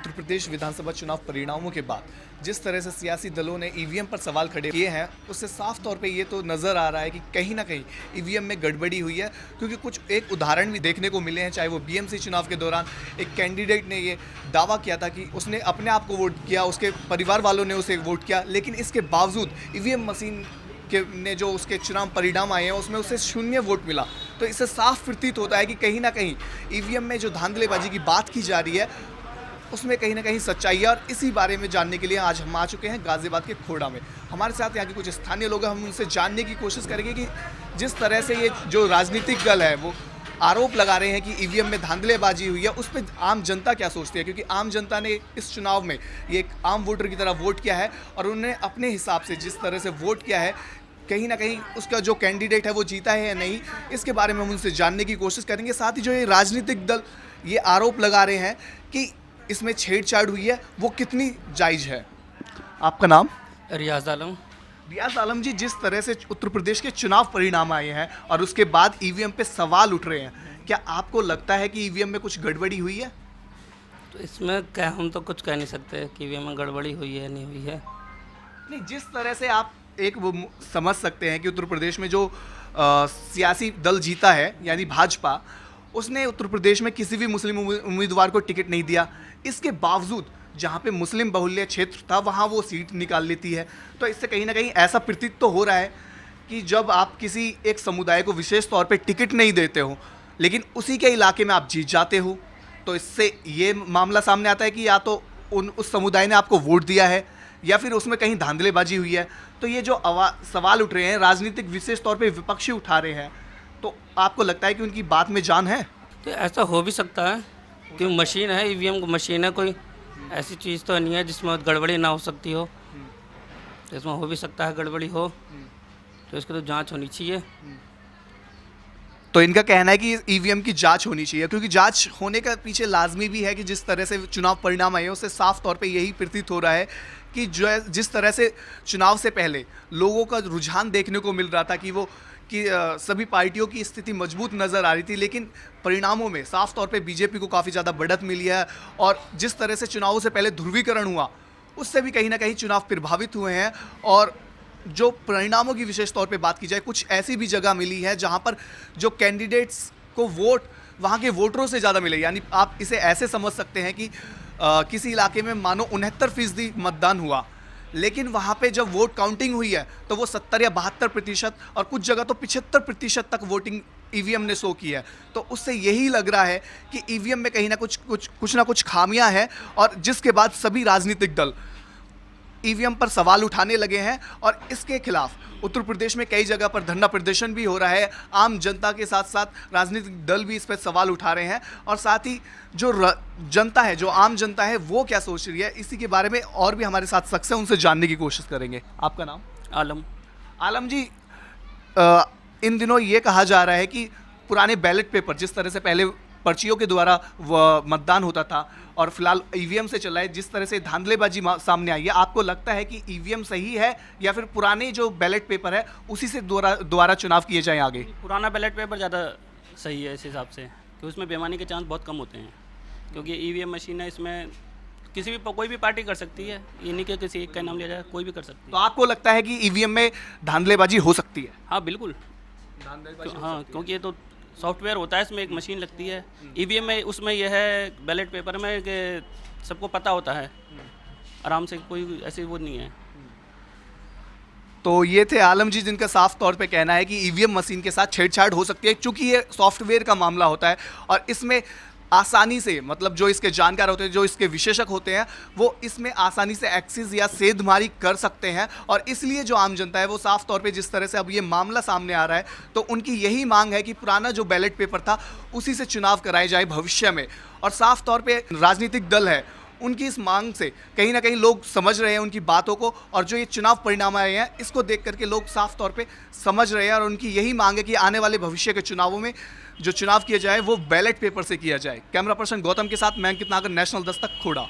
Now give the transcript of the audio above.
उत्तर प्रदेश विधानसभा चुनाव परिणामों के बाद जिस तरह से सियासी दलों ने ईवीएम पर सवाल खड़े किए हैं, उससे साफ तौर पे ये तो नज़र आ रहा है कि कहीं ना कहीं ईवीएम में गड़बड़ी हुई है। क्योंकि कुछ एक उदाहरण भी देखने को मिले हैं, चाहे वो बीएमसी चुनाव के दौरान एक कैंडिडेट ने ये दावा किया था कि उसने अपने आप को वोट किया, उसके परिवार वालों ने उसे वोट किया, लेकिन इसके बावजूद ईवीएम मशीन के ने जो उसके चुनाव परिणाम आए हैं उसमें उसे 0 वोट मिला। तो इससे साफ प्रतीत होता है कि कहीं ना कहीं ईवीएम में जो धांधलेबाजी की बात की जा रही है उसमें कहीं ना कहीं सच्चाई है। और इसी बारे में जानने के लिए आज हम आ चुके हैं गाज़ियाबाद के खोड़ा में। हमारे साथ यहाँ के कुछ स्थानीय लोग हैं, हम उनसे जानने की कोशिश करेंगे कि जिस तरह से ये जो राजनीतिक दल है वो आरोप लगा रहे हैं कि ईवीएम में धांधलेबाजी हुई है, उस पर आम जनता क्या सोचती है। क्योंकि आम जनता ने इस चुनाव में ये एक आम वोटर की तरह वोट किया है और उन्होंने अपने हिसाब से जिस तरह से वोट किया है, कहीं ना कहीं उसका जो कैंडिडेट है वो जीता है या नहीं, इसके बारे में हम उनसे जानने की कोशिश करेंगे। साथ ही जो ये राजनीतिक दल ये आरोप लगा रहे हैं कि इसमें छेड़छाड़ हुई है, वो कितनी जायज़ है। आपका नाम? रियाज आलम। रियाज आलम जी, जिस तरह से उत्तर प्रदेश के चुनाव परिणाम आए हैं और उसके बाद ईवीएम पे सवाल उठ रहे हैं, क्या आपको लगता है कि ईवीएम में कुछ गड़बड़ी हुई है? तो इसमें क्या, हम तो कुछ कह नहीं सकते कि ईवीएम में गड़बड़ी हुई है नहीं हुई है। नहीं, जिस तरह से आप एक वो समझ सकते हैं कि उत्तर प्रदेश में जो सियासी दल जीता है यानी भाजपा, उसने उत्तर प्रदेश में किसी भी मुस्लिम उम्मीदवार को टिकट नहीं दिया। इसके बावजूद जहाँ पे मुस्लिम बहुल्य क्षेत्र था वहाँ वो सीट निकाल लेती है। तो इससे कहीं ना कहीं ऐसा प्रतीत तो हो रहा है कि जब आप किसी एक समुदाय को विशेष तौर पे टिकट नहीं देते हो लेकिन उसी के इलाके में आप जीत जाते हो, तो इससे ये मामला सामने आता है कि या तो उस समुदाय ने आपको वोट दिया है या फिर उसमें कहीं धांधलेबाजी हुई है। तो ये जो सवाल उठ रहे हैं राजनीतिक विशेष तौर पे विपक्षी उठा रहे हैं, तो आपको लगता है कि उनकी बात में जान है? तो ऐसा हो भी सकता है कि मशीन है, ईवीएम मशीन है, कोई ऐसी चीज़ तो नहीं है जिसमें गड़बड़ी ना हो सकती हो। तो इसमें हो भी सकता है गड़बड़ी हो, तो इसकी तो जांच होनी चाहिए। तो इनका कहना है कि ईवीएम की जांच होनी चाहिए, क्योंकि जांच होने का पीछे लाजमी भी है कि जिस तरह से चुनाव परिणाम आए हैं उससे साफ तौर पे यही प्रतीत हो रहा है कि जो है जिस तरह से चुनाव से पहले लोगों का रुझान देखने को मिल रहा था कि सभी पार्टियों की स्थिति मजबूत नज़र आ रही थी, लेकिन परिणामों में साफ तौर पे बीजेपी को काफ़ी ज़्यादा बढ़त मिली है। और जिस तरह से चुनावों से पहले ध्रुवीकरण हुआ उससे भी कहीं ना कहीं चुनाव प्रभावित हुए हैं। और जो परिणामों की विशेष तौर पे बात की जाए, कुछ ऐसी भी जगह मिली है जहां पर जो कैंडिडेट्स को वोट वहां के वोटरों से ज़्यादा मिले। यानी आप इसे ऐसे समझ सकते हैं कि किसी इलाके में मानो 69% मतदान हुआ, लेकिन वहां पे जब वोट काउंटिंग हुई है तो वो 70 या 72% और कुछ जगह तो 75% तक वोटिंग ईवीएम ने शो की है। तो उससे यही लग रहा है कि ईवीएम में कहीं ना कुछ खामियां हैं, और जिसके बाद सभी राजनीतिक दल ईवीएम पर सवाल उठाने लगे हैं। और इसके खिलाफ उत्तर प्रदेश में कई जगह पर धरना प्रदर्शन भी हो रहा है। आम जनता के साथ साथ राजनीतिक दल भी इस पर सवाल उठा रहे हैं, और साथ ही जो जनता है, जो आम जनता है, वो क्या सोच रही है, इसी के बारे में और भी हमारे साथ शख्स हैं, उनसे जानने की कोशिश करेंगे। आपका नाम? आलम। आलम जी, इन दिनों ये कहा जा रहा है कि पुराने बैलेट पेपर, जिस तरह से पहले पर्चियों के द्वारा मतदान होता था और फिलहाल ईवीएम से चल रहा है, जिस तरह से धांधलेबाजी सामने आई है, आपको लगता है कि ईवीएम सही है या फिर पुराने जो बैलेट पेपर है उसी से दोबारा चुनाव किए जाएं आगे? पुराना बैलेट पेपर ज़्यादा सही है इस हिसाब से कि उसमें बेईमानी के चांस बहुत कम होते हैं, क्योंकि ईवीएम मशीन है, इसमें कोई भी पार्टी कर सकती है, ये नहीं कि किसी एक का नाम लिया जाए, कोई भी कर सकती है। तो आपको लगता है कि ईवीएम में धांधलेबाजी हो सकती है? हाँ बिल्कुल, हाँ, क्योंकि ये तो सॉफ्टवेयर होता है, इसमें एक मशीन लगती है। ईवीएम में उसमें यह है बैलेट पेपर में कि सबको पता होता है आराम से, कोई ऐसी वो नहीं है। तो ये थे आलम जी, जिनका साफ तौर पे कहना है कि ईवीएम मशीन के साथ छेड़छाड़ हो सकती है, क्योंकि ये सॉफ्टवेयर का मामला होता है और इसमें आसानी से, मतलब जो इसके जानकार होते हैं, जो इसके विशेषज्ञ होते हैं, वो इसमें आसानी से एक्सेस या सेंधमारी कर सकते हैं। और इसलिए जो आम जनता है वो साफ तौर पे, जिस तरह से अब ये मामला सामने आ रहा है, तो उनकी यही मांग है कि पुराना जो बैलेट पेपर था उसी से चुनाव कराए जाए भविष्य में। और साफ तौर पे राजनीतिक दल है, उनकी इस मांग से कहीं ना कहीं लोग समझ रहे हैं उनकी बातों को, और जो ये चुनाव परिणाम आए हैं इसको देख करके लोग साफ तौर पे समझ रहे हैं। और उनकी यही मांग है कि आने वाले भविष्य के चुनावों में जो चुनाव किया जाए वो बैलेट पेपर से किया जाए। कैमरा पर्सन गौतम के साथ मैं अंकित नागर, नेशनल दस्तक, खोड़ा।